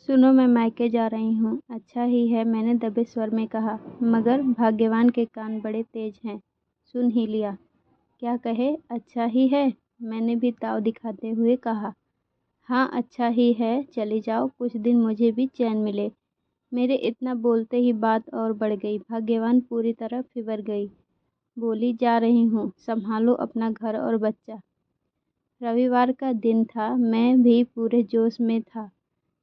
सुनो, मैं मायके जा रही हूँ। अच्छा ही है, मैंने दबे स्वर में कहा, मगर भाग्यवान के कान बड़े तेज हैं, सुन ही लिया। क्या कहे? अच्छा ही है, मैंने भी ताव दिखाते हुए कहा। हाँ, अच्छा ही है, चली जाओ, कुछ दिन मुझे भी चैन मिले। मेरे इतना बोलते ही बात और बढ़ गई। भाग्यवान पूरी तरह फिवर गई। बोली, जा रही हूँ, संभालो अपना घर और बच्चा। रविवार का दिन था, मैं भी पूरे जोश में था।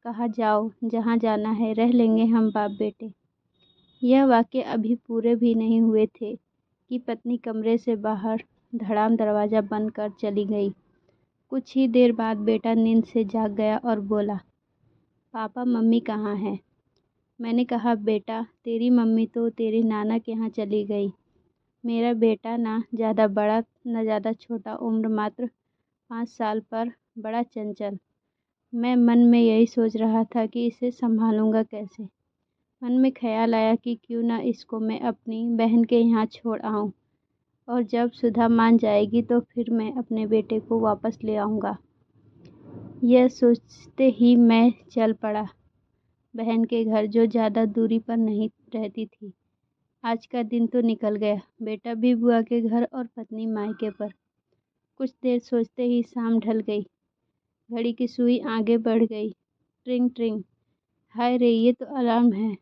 कहा, जाओ, जहाँ जाना है, रह लेंगे हम बाप बेटे। यह वाक्य अभी पूरे भी नहीं हुए थे कि पत्नी कमरे से बाहर धड़ाम दरवाज़ा बंद कर चली गई। कुछ ही देर बाद बेटा नींद से जाग गया और बोला, पापा मम्मी कहाँ हैं? मैंने कहा, बेटा तेरी मम्मी तो तेरी नाना के यहाँ चली गई। मेरा बेटा ना ज़्यादा बड़ा न ज़्यादा छोटा, उम्र मात्र 5 साल, पर बड़ा चंचल। मैं मन में यही सोच रहा था कि इसे संभालूंगा कैसे। मन में ख्याल आया कि क्यों ना इसको मैं अपनी बहन के यहाँ छोड़ आऊँ, और जब सुधा मान जाएगी तो फिर मैं अपने बेटे को वापस ले आऊँगा। यह सोचते ही मैं चल पड़ा बहन के घर, जो ज़्यादा दूरी पर नहीं रहती थी। आज का दिन तो निकल गया, बेटा भी बुआ के घर और पत्नी मायके पर। कुछ देर सोचते ही शाम ढल गई। घड़ी की सुई आगे बढ़ गई। ट्रिंग ट्रिंग। हाय रे, ये तो अलार्म है।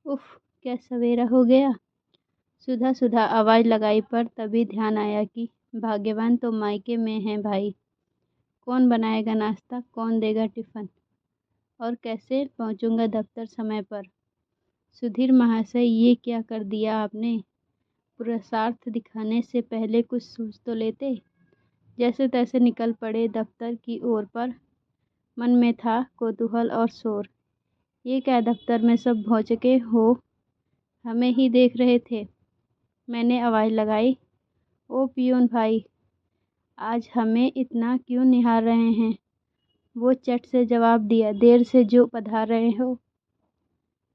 उफ, क्या सवेरा हो गया। सुधा सुधा आवाज़ लगाई, पर तभी ध्यान आया कि भाग्यवान तो मायके में है भाई। कौन बनाएगा नाश्ता, कौन देगा टिफ़िन, और कैसे पहुंचूंगा दफ्तर समय पर। सुधीर महाशय, ये क्या कर दिया आपने? पुरुषार्थ दिखाने से पहले कुछ सोच तो लेते। जैसे तैसे निकल पड़े दफ्तर की ओर, पर मन में था कौतूहल और शोर। ये क्या, दफ्तर में सब भौचके हो हमें ही देख रहे थे। मैंने आवाज़ लगाई, ओ पियून भाई, आज हमें इतना क्यों निहार रहे हैं? वो चट से जवाब दिया, देर से जो पधार रहे हो।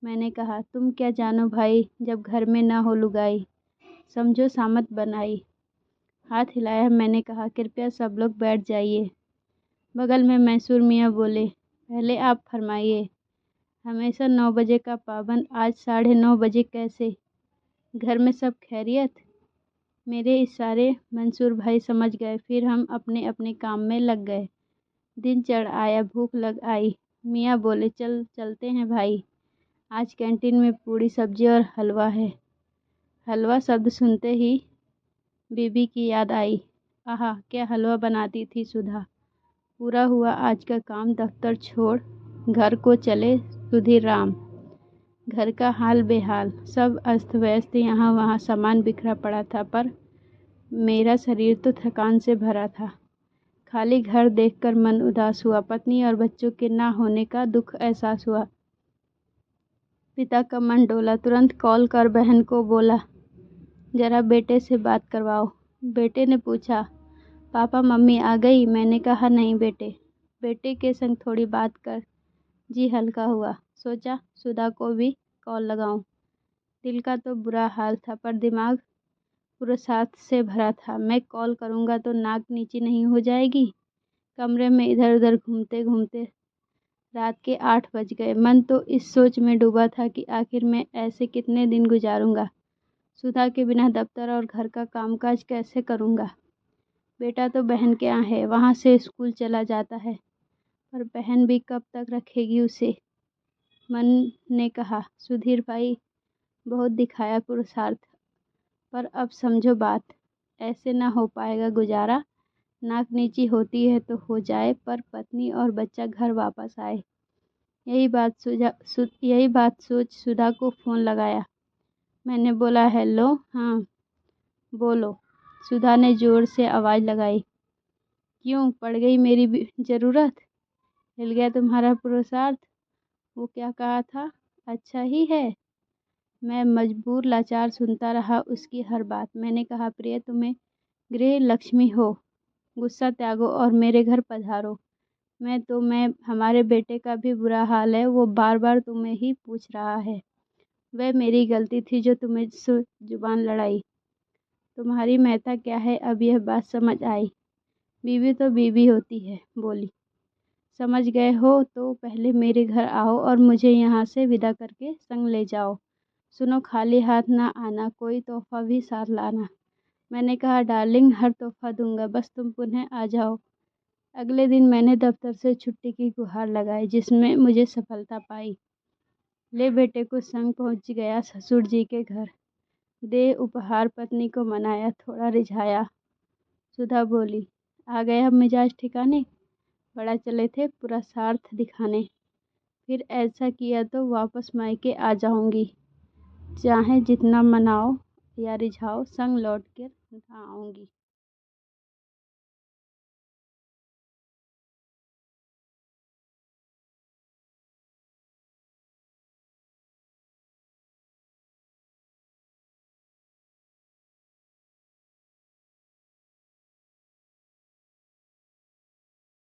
मैंने कहा, तुम क्या जानो भाई, जब घर में ना हो लुगाई, समझो सामत बनाई। हाथ हिलाया। मैंने कहा, कृपया सब लोग बैठ जाइए। बगल में मैसूर मियाँ बोले, पहले आप फरमाइए। हमेशा 9 बजे का पाबंद, आज 9:30 बजे कैसे? घर में सब खैरियत? मेरे इशारे मंसूर भाई समझ गए। फिर हम अपने अपने काम में लग गए। दिन चढ़ आया, भूख लग आई। मियाँ बोले, चलते हैं भाई, आज कैंटीन में पूड़ी सब्जी और हलवा है। हलवा शब्द सुनते ही बीबी की याद आई। आहा, क्या हलवा बनाती थी सुधा। पूरा हुआ आज का काम, दफ्तर छोड़ घर को चले सुधीर राम। घर का हाल बेहाल, सब अस्त व्यस्त, यहाँ वहाँ सामान बिखरा पड़ा था, पर मेरा शरीर तो थकान से भरा था। खाली घर देखकर मन उदास हुआ। पत्नी और बच्चों के ना होने का दुख एहसास हुआ। पिता का मन डोला। तुरंत कॉल कर बहन को बोला, जरा बेटे से बात करवाओ। बेटे ने पूछा, पापा मम्मी आ गई? मैंने कहा, नहीं बेटे, बेटे के संग थोड़ी बात कर। जी हल्का हुआ। सोचा सुधा को भी कॉल लगाऊं। दिल का तो बुरा हाल था, पर दिमाग पुरुषार्थ से भरा था। मैं कॉल करूंगा तो नाक नीची नहीं हो जाएगी। कमरे में इधर उधर घूमते घूमते रात के 8 बज गए। मन तो इस सोच में डूबा था कि आखिर मैं ऐसे कितने दिन गुजारूंगा। सुधा के बिना दफ्तर और घर का कामकाज कैसे करूंगा। बेटा तो बहन के यहाँ है, वहाँ से स्कूल चला जाता है, पर बहन भी कब तक रखेगी उसे। मन ने कहा, सुधीर भाई, बहुत दिखाया पुरुषार्थ, पर अब समझो बात, ऐसे ना हो पाएगा गुजारा। नाक नीची होती है तो हो जाए, पर पत्नी और बच्चा घर वापस आए। यही बात सोच सुधा को फ़ोन लगाया। मैंने बोला, हेलो। हाँ बोलो। सुधा ने ज़ोर से आवाज़ लगाई। क्यों, पड़ गई मेरी ज़रूरत? हिल गया तुम्हारा पुरुषार्थ? वो क्या कहा था, अच्छा ही है? मैं मजबूर लाचार सुनता रहा उसकी हर बात। मैंने कहा, प्रिय, तुम्हें गृह लक्ष्मी हो, गुस्सा त्यागो और मेरे घर पधारो। मैं हमारे बेटे का भी बुरा हाल है, वो बार बार तुम्हें ही पूछ रहा है। वह मेरी गलती थी जो तुम्हें जुबान लड़ाई। तुम्हारी महत्ता क्या है, अब यह बात समझ आई। बीवी तो बीवी होती है, बोली। समझ गए हो तो पहले मेरे घर आओ और मुझे यहाँ से विदा करके संग ले जाओ। सुनो, खाली हाथ ना आना, कोई तोहफा भी साथ लाना। मैंने कहा, डार्लिंग, हर तोहफा दूंगा, बस तुम पुनः आ जाओ। अगले दिन मैंने दफ्तर से छुट्टी की गुहार लगाई, जिसमें मुझे सफलता पाई। ले बेटे, कुछ संग पहुंच गया ससुर जी के घर। दे उपहार, पत्नी को मनाया, थोड़ा रिझाया। सुधा बोली, आ गया अब मिजाज ठिकाने? बड़ा चले थे पुरुषार्थ दिखाने। फिर ऐसा किया तो वापस मायके आ जाऊंगी। चाहे जितना मनाओ या रिझाओ, संग लौट कर ना आऊंगी।